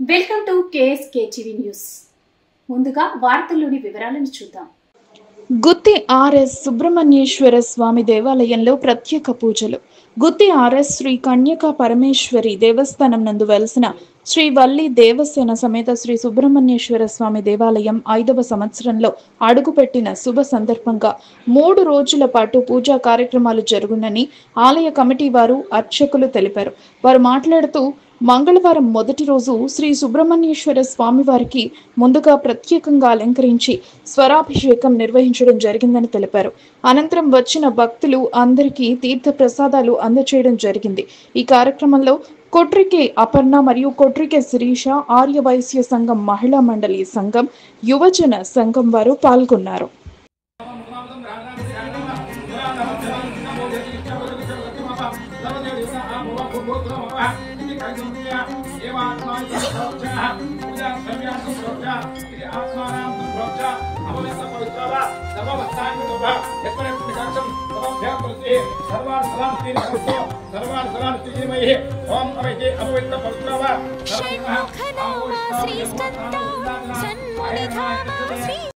Welcome to KSK TV news. ముందుగా వార్తల్లోని వివరాలను చూద్దాం. గుత్తి ఆర్ఎస్ సుబ్రహ్మణ్యేశ్వర స్వామి దేవాలయంలో ప్రత్యేక పూజలు. గుత్తి ఆర్ఎస్ శ్రీ కన్యకా పరమేశ్వరి దేవస్థానం నందు వెలసిన శ్రీ వల్లి దేవసేన సమేత శ్రీ సుబ్రహ్మణ్యేశ్వర స్వామి దేవాలయం 5వ సంవత్సరంలో అడుగుపెట్టిన శుభ సందర్భంగా 3 రోజుల పాటు పూజా కార్యక్రమాలు జరుగునని ఆలయ కమిటీ వారు అర్చకులు తెలిపారు. వారు మాట్లాడుతూ మంగళవారం మొదటి రోజు శ్రీ సుబ్రహ్మణ్యేశ్వర స్వామి వారికి ముందుగా ప్రత్యేకంగా అలంకరించి స్వరాభిషేకం నిర్వహించడం జరిగిందని తెలిపారు. అనంతరం వచ్చిన భక్తులు అందరికీ తీర్థ ప్రసాదాలు అందజేయడం జరిగింది. ఈ కార్యక్రమంలో కొట్రికే అపర్ణ మరియు కొట్రికే శిరీష ఆర్యవైశ్య సంఘం మహిళా మండలి సంఘం యువజన సంఘం వారు పాల్గొన్నారు. षण्मुखनामा श्रीस्कन्दा सन्मुनिधामा श्री